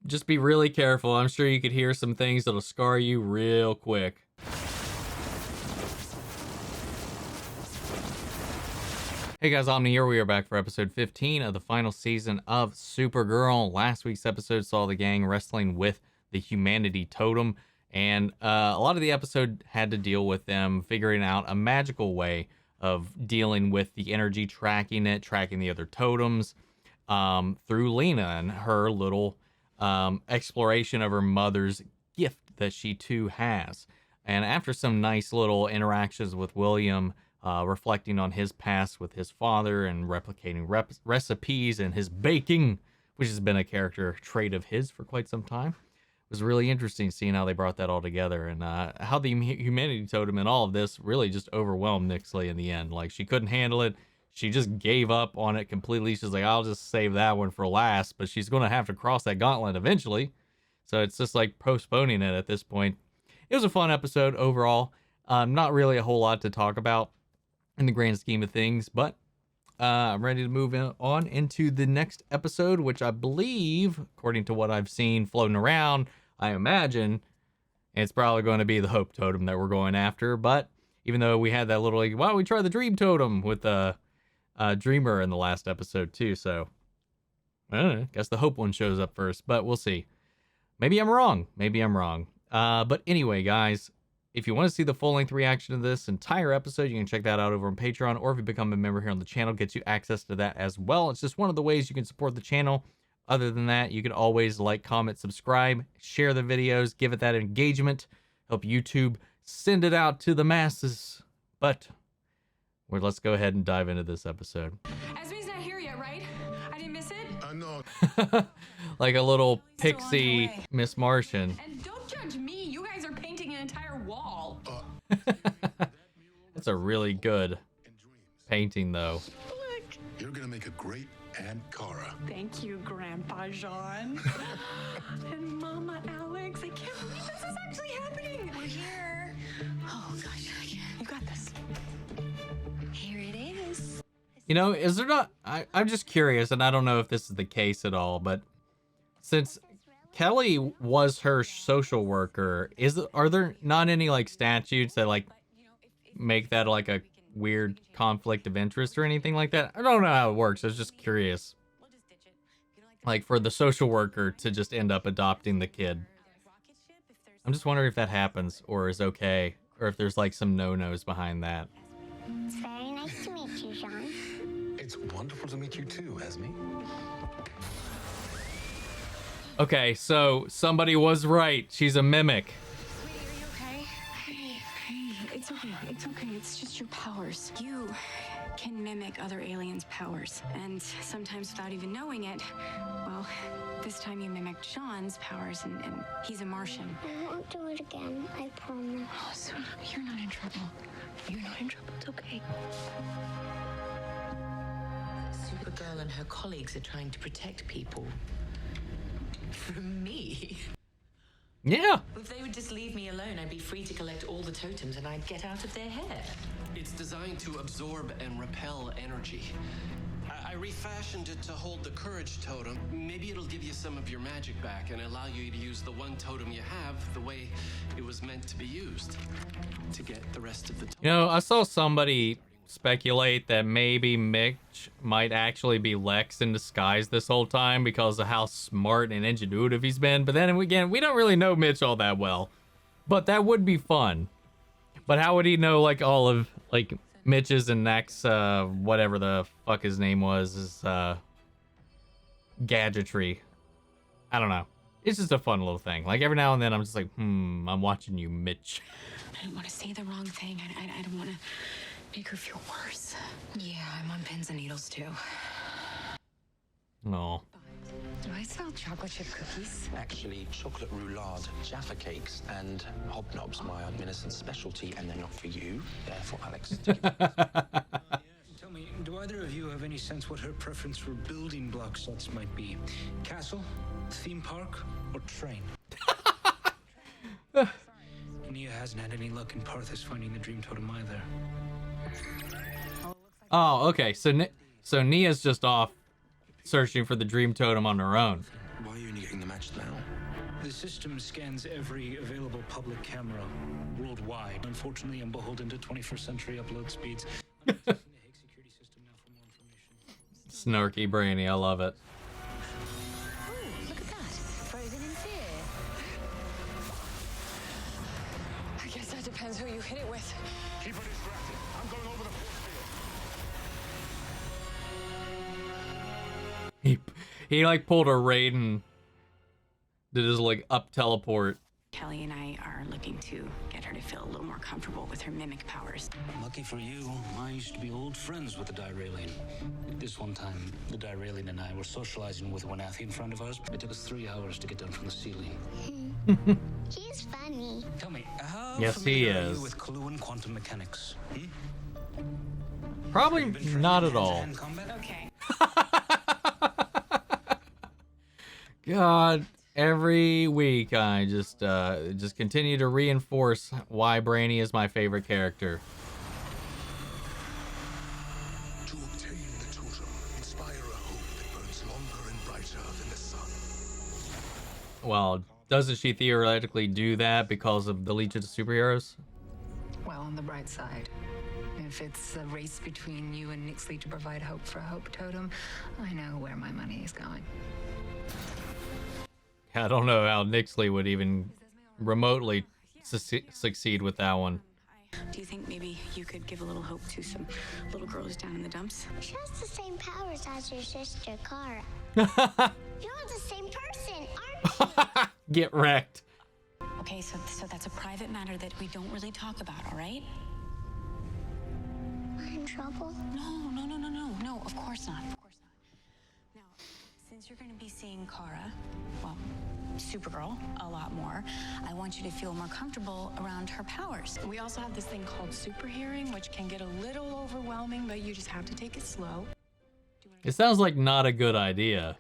just be really careful. I'm sure you could hear some things that'll scar you real quick. Hey guys, Omni here. We are back for episode 15 of the final season of Supergirl. Last week's episode saw the gang wrestling with the humanity totem, and a lot of the episode had to deal with them figuring out a magical way of dealing with the energy, tracking the other totems, through Lena and her little exploration of her mother's gift that she too has. And after some nice little interactions with William, reflecting on his past with his father and replicating recipes and his baking, which has been a character trait of his for quite some time. It was really interesting seeing how they brought that all together, and how the humanity totem and all of this really just overwhelmed Nixley in the end. Like, she couldn't handle it. She just gave up on it completely. She's like, I'll just save that one for last, but she's going to have to cross that gauntlet eventually. So it's just like postponing it at this point. It was a fun episode overall. Not really a whole lot to talk about in the grand scheme of things, but I'm ready to move on into the next episode, which I believe, according to what I've seen floating around, I imagine it's probably going to be the Hope Totem that we're going after. But even though we had that little, like, why don't we try the Dream Totem with Dreamer in the last episode too, so I don't know, guess the Hope one shows up first, but we'll see. Maybe I'm wrong. But anyway, guys, if you want to see the full-length reaction to this entire episode, you can check that out over on Patreon, or if you become a member here on the channel, gets you access to that as well. It's just one of the ways you can support the channel. Other than that, you can always like, comment, subscribe, share the videos, give it that engagement, help YouTube send it out to the masses. But let's go ahead and dive into this episode. Esme's not here yet, right? I didn't miss it? No. Like a little pixie Miss Martian. And don't judge me. You guys are painting an entire wall. That's a really good painting, though. Look. You're gonna make a great Aunt Cara. Thank you, Grandpa Jean. And Mama Alex. I can't believe this is actually happening. We're here. Oh, gosh. You got this. Here it is. You know, is there not... I'm just curious, and I don't know if this is the case at all, but since Kelly was her social worker, are there not any, like, statutes that, like, make that, like, a weird conflict of interest or anything like that? I don't know how it works. I was just curious. Like, for the social worker to just end up adopting the kid. I'm just wondering if that happens or is okay, or if there's, like, some no-nos behind that. It's very nice to meet you, Jean. It's wonderful to meet you too, Esme. Okay, so somebody was right. She's a mimic. Sweetie, are you okay? Hey, it's okay. It's okay. It's just your powers. You can mimic other aliens' powers. And sometimes without even knowing it, well, this time you mimicked Sean's powers, and he's a Martian. I won't do it again, I promise. Oh, so you're not in trouble. You're not in trouble. It's okay. Supergirl and her colleagues are trying to protect people from me. Yeah. If they would just leave me alone, I'd be free to collect all the totems and I'd get out of their hair. It's designed to absorb and repel energy. I refashioned it to hold the courage totem. Maybe it'll give you some of your magic back and allow you to use the one totem you have the way it was meant to be used, to get the rest of the totem. You know, I saw somebody speculate that maybe Mitch might actually be Lex in disguise this whole time because of how smart and ingenuitive he's been. But then again, we don't really know Mitch all that well. But that would be fun. But how would he know, like, all of, like, Mitch's and Neck's, whatever the fuck his name was, his, gadgetry? I don't know. It's just a fun little thing. Like, every now and then I'm just like, I'm watching you, Mitch. I don't want to say the wrong thing. I don't want to make her feel worse. Yeah, I'm on pins and needles too. No. Do I sell chocolate chip cookies? Actually, chocolate roulade, Jaffa cakes, and hobnobs, my adminiscent specialty, and they're not for you, they're for Alex. Tell me, do either of you have any sense what her preference for building block sets might be? Castle, theme park, or train? Nia hasn't had any luck in Parthas finding the dream totem either. Oh, okay. So Nia's just off searching for the dream totem on her own. Why are you only getting the magic patched now. The system scans every available public camera worldwide. Unfortunately, I'm beholden to 21st century upload speeds. I'm testing the Hague security system now for more information. Snarky brainy, I love it. Ooh, look at that. Frozen in fear. I guess that depends who you hit it with. Keep her distracted. I'm going over the force field. He like pulled a raid and did his like up teleport. Kelly and I are looking to get her to feel a little more comfortable with her mimic powers. Lucky for you, I used to be old friends with the Dyralian. This one time, the Dyralian and I were socializing with one Athian friend of ours. It took us 3 hours to get down from the ceiling. He's funny. Tell me, how Yes, he familiar are is. you with Cluan quantum mechanics? Probably Been trained not in at all. hand-to-hand combat? Okay. God, every week I just continue to reinforce why Brainy is my favorite character. To obtain the totem, inspire a hope that burns longer and brighter than the sun. Well, doesn't she theoretically do that because of the Legion of Superheroes? Well, on the bright side, if it's a race between you and Nixley to provide hope for a hope totem, I know where my money is going. I don't know how Nixley would even remotely succeed with that one. Do you think maybe you could give a little hope to some little girls down in the dumps? She has the same powers as your sister, Kara. You're the same person, aren't you? Get wrecked. Okay, so that's a private matter that we don't really talk about, all right? Am I in trouble? No, of course not. Of course not. Now, since you're going to be seeing Kara, well, Supergirl, a lot more, I want you to feel more comfortable around her powers. We also have this thing called super hearing, which can get a little overwhelming, but you just have to take it slow. It sounds like not a good idea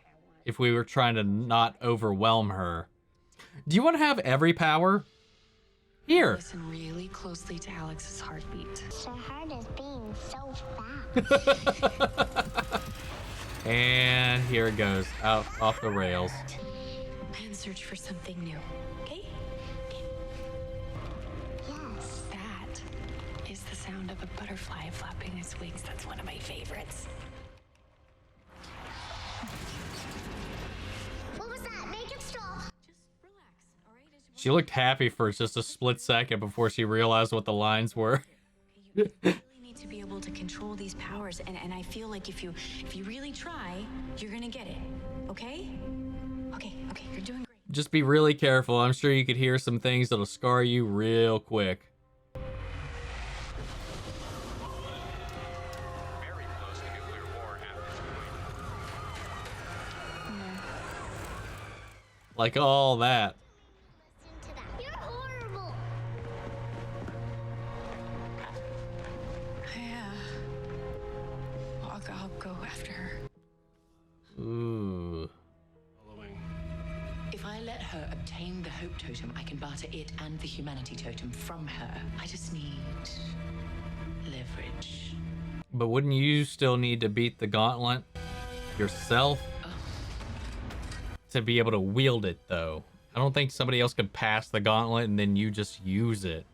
if we were trying to not overwhelm her. Do you want to have every power? Here. Listen really closely to Alex's heartbeat. Her heart is beating so fast. And here it goes, out off the rails. And search for something new, okay? Yes. That is the sound of a butterfly flapping its wings. That's one of my favorites. What was that? Make it stop. Just relax, all right? She looked happy for just a split second before she realized what the lines were. You really need to be able to control these powers, and I feel like if you really try, you're gonna get it. Okay? Okay, you're doing great. Just be really careful. I'm sure you could hear some things that'll scar you real quick. Very close to nuclear war at this point. Like all that. Listen to that. You're horrible. Yeah. I'll go after her. Ooh. If I let her obtain the hope totem, I can barter it and the humanity totem from her. I just need leverage. But wouldn't you still need to beat the gauntlet yourself? To be able to wield it, though. I don't think somebody else could pass the gauntlet and then you just use it.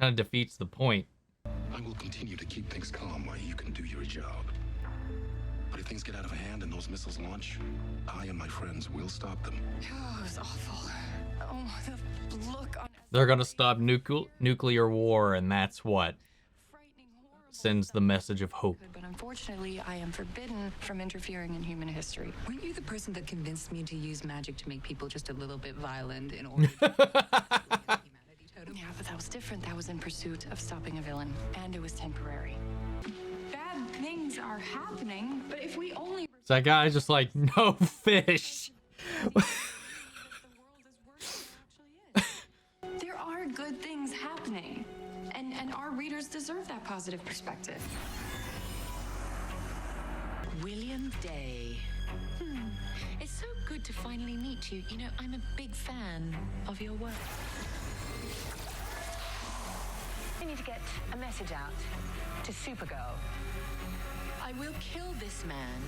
Kind of defeats the point. I will continue to keep things calm while you can do your job. But if things get out of hand and those missiles launch, I and my friends will stop them. Oh, it was awful. Oh, the look on They're gonna stop nuclear war, and that's what frightening, horrible. sends the message of hope. But unfortunately, I am forbidden from interfering in human history. Weren't you the person that convinced me to use magic to make people just a little bit violent in order to humanity totem? Yeah, but that was different. That was in pursuit of stopping a villain, and it was temporary. Bad things are happening, but if we only So that guy's just like, no fish. the world is worse than it actually is. There are good things happening, and our readers deserve that positive perspective. William Day. It's so good to finally meet you. You know, I'm a big fan of your work. I need to get a message out to Supergirl. I will kill this man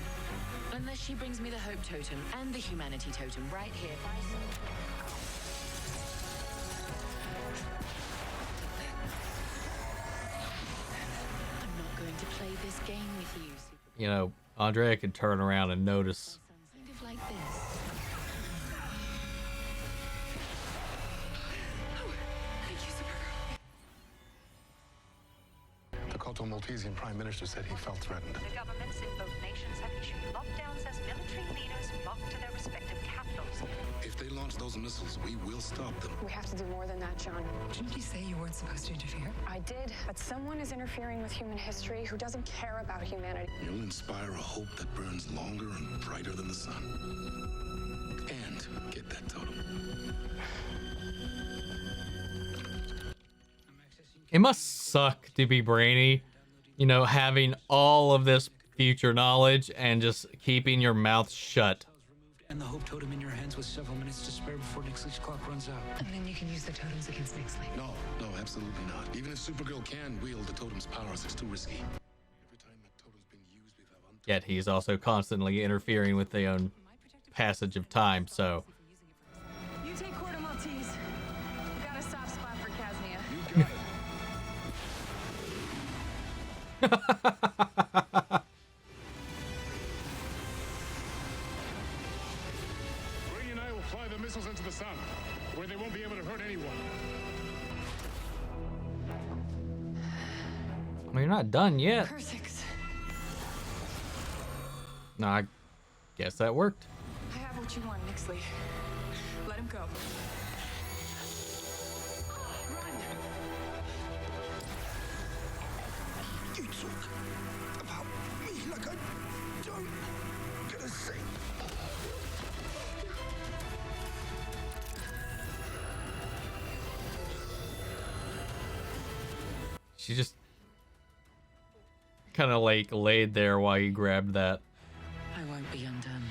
unless she brings me the Hope Totem and the Humanity Totem right here. I'm not going to play this game with you. You know, Andrea could turn around and notice. Kind of like this. The Koto Maltesian Prime Minister said he felt threatened. The governments in both nations have issued lockdowns as military leaders flock to their respective capitals. If they launch those missiles, we will stop them. We have to do more than that, John. Didn't you say you weren't supposed to interfere? I did, but someone is interfering with human history who doesn't care about humanity. You'll inspire a hope that burns longer and brighter than the sun. And get that totem. It must suck to be Brainy, you know, having all of this future knowledge and just keeping your mouth shut. And the Hope Totem in your hands with several minutes to spare before Nixley's clock runs out. And then you can use the totems against Nixley. No, absolutely not. Even if Supergirl can wield the totem's powers, it's too risky. Every time that totem's been used, we've had Yet he's also constantly interfering with the own passage of time, so... You take Corto Maltese. You got a soft spot for Casnia. You got it. Ray and I will fly the missiles into the sun, where they won't be able to hurt anyone. Well, you're not done yet. Persix. No, I guess that worked. I have what you want, Nixley. Let him go. You talk about me like I don't get a say. She just kind of like laid there while you grabbed that. I won't be undone.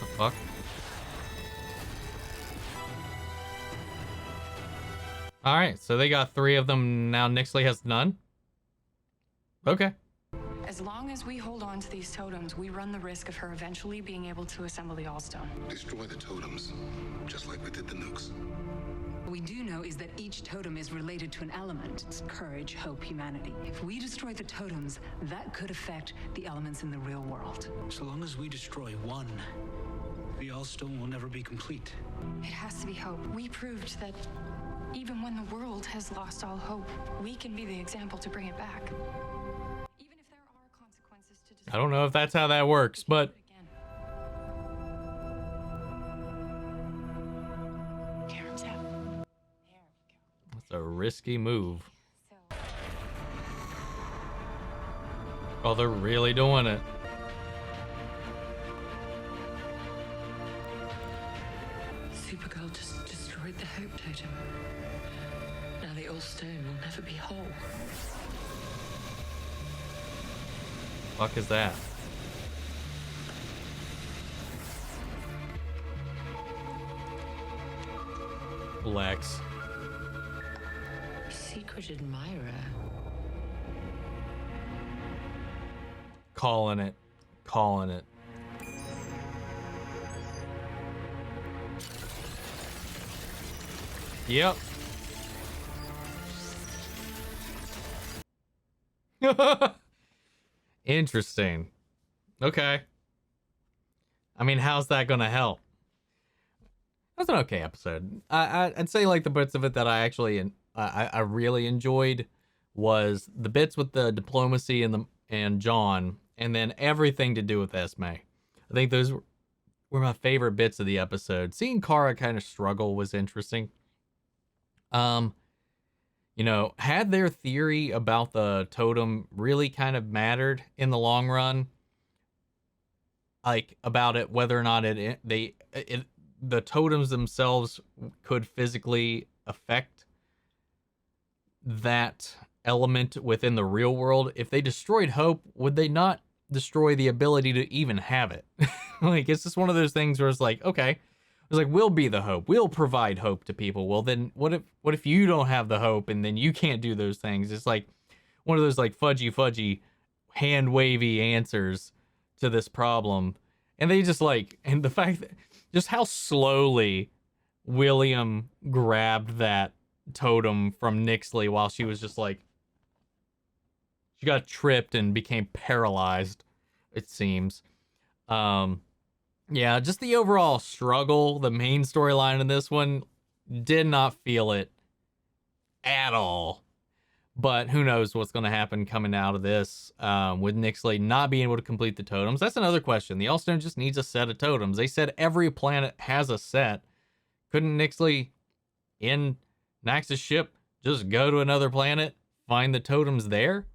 The fuck? All right, so they got 3 of them. Now Nixley has none. Okay. As long as we hold on to these totems, we run the risk of her eventually being able to assemble the Allstone. Destroy the totems, just like we did the nukes. What we do know is that each totem is related to an element. It's courage, hope, humanity. If we destroy the totems, that could affect the elements in the real world. So long as we destroy one, the Allstone will never be complete. It has to be hope. We proved that even when the world has lost all hope, we can be the example to bring it back. Even if there are consequences to I don't know if that's how that works, but that's a risky move. Oh, they're really doing it. Supergirl just destroyed the Hope Totem. Now the Allstone will never be whole. Fuck is that? Lex. Secret admirer. Calling it. Calling it. Yep. Interesting. Okay. I mean, how's that gonna help? That's an okay episode. I'd say like the bits of it that I actually I really enjoyed was the bits with the diplomacy and John, and then everything to do with Esme. I think those were my favorite bits of the episode. Seeing Kara kind of struggle was interesting. You know, had their theory about the totem really kind of mattered in the long run, like about it, whether or not the totems themselves could physically affect that element within the real world. If they destroyed hope, would they not destroy the ability to even have it? Like, it's just one of those things where it's like, okay, was like, we'll be the hope. We'll provide hope to people. Well, then what if you don't have the hope and then you can't do those things? It's like one of those like fudgy, hand wavy answers to this problem. And they just like, and the fact that just how slowly William grabbed that totem from Nixley while she was just like, she got tripped and became paralyzed, it seems. Yeah, just the overall struggle, the main storyline in this one, did not feel it at all. But who knows what's going to happen coming out of this with Nixley not being able to complete the totems. That's another question. The Yellowstone just needs a set of totems. They said every planet has a set. Couldn't Nixley in Nax's ship just go to another planet, find the totems there,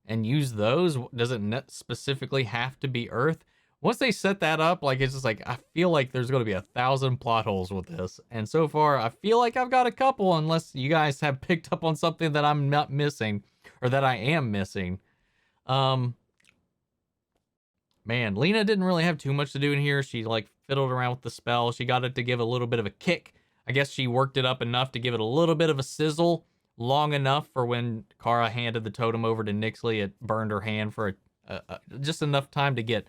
and use those? Does it specifically have to be Earth? Once they set that up, like, it's just like, I feel like there's going to be 1,000 plot holes with this. And so far, I feel like I've got a couple, unless you guys have picked up on something that I'm not missing, or that I am missing. Man, Lena didn't really have too much to do in here. She, like, fiddled around with the spell. She got it to give a little bit of a kick. I guess she worked it up enough to give it a little bit of a sizzle, long enough for when Kara handed the totem over to Nixley, it burned her hand for just enough time to get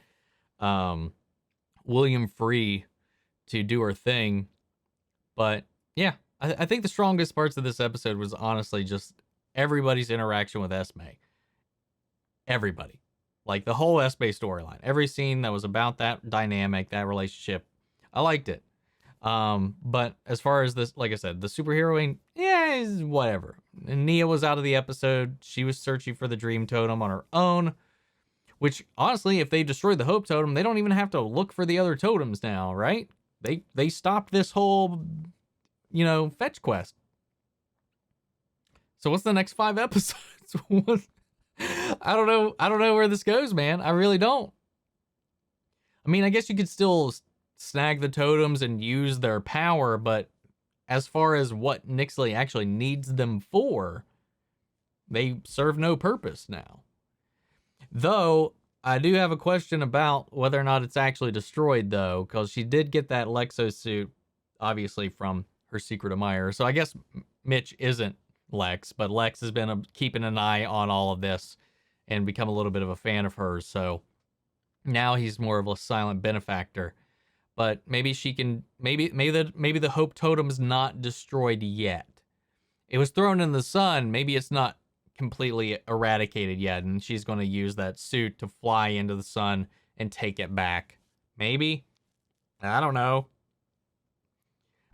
William free to do her thing. But yeah, I think the strongest parts of this episode was honestly just everybody's interaction with Esme. Everybody. Like the whole Esme storyline. Every scene that was about that dynamic, that relationship, I liked it. But as far as this, like I said, the superheroine, yeah, is whatever. And Nia was out of the episode. She was searching for the dream totem on her own. Which, honestly, if they destroyed the Hope Totem, they don't even have to look for the other totems now, right? They stopped this whole, fetch quest. So what's the next 5 episodes? I don't know where this goes, man. I really don't. I mean, I guess you could still snag the totems and use their power, but as far as what Nixley actually needs them for, they serve no purpose now. Though, I do have a question about whether or not it's actually destroyed, though, because she did get that Lexo suit, obviously, from her secret admirer. So I guess Mitch isn't Lex, but Lex has been keeping an eye on all of this and become a little bit of a fan of hers. So now he's more of a silent benefactor. But maybe she can, maybe the Hope Totem's not destroyed yet. It was thrown in the sun. Maybe it's not completely eradicated yet, and she's going to use that suit to fly into the sun and take it back. Maybe. I don't know.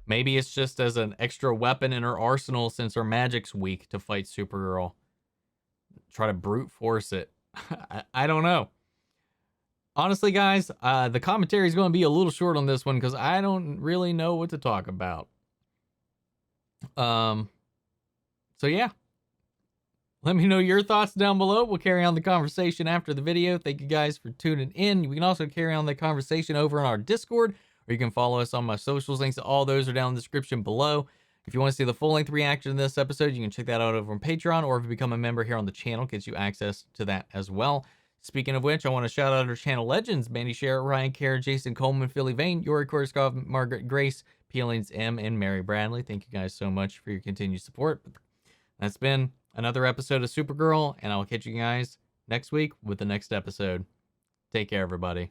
Maybe it's just as an extra weapon in her arsenal since her magic's weak to fight Supergirl. Try to brute force it. I don't know. Honestly, guys, the commentary is going to be a little short on this one because I don't really know what to talk about. So yeah. Let me know your thoughts down below. We'll carry on the conversation after the video. Thank you guys for tuning in. We can also carry on the conversation over in our Discord, or you can follow us on my socials. Links to all those are down in the description below. If you want to see the full-length reaction to this episode, you can check that out over on Patreon, or if you become a member here on the channel, gets you access to that as well. Speaking of which, I want to shout out our channel legends, Mandy Sherritt, Ryan Kerr, Jason Coleman, Philly Vane, Yori Korskov, Margaret Grace, Peelings M, and Mary Bradley. Thank you guys so much for your continued support. That's been another episode of Supergirl, and I'll catch you guys next week with the next episode. Take care, everybody.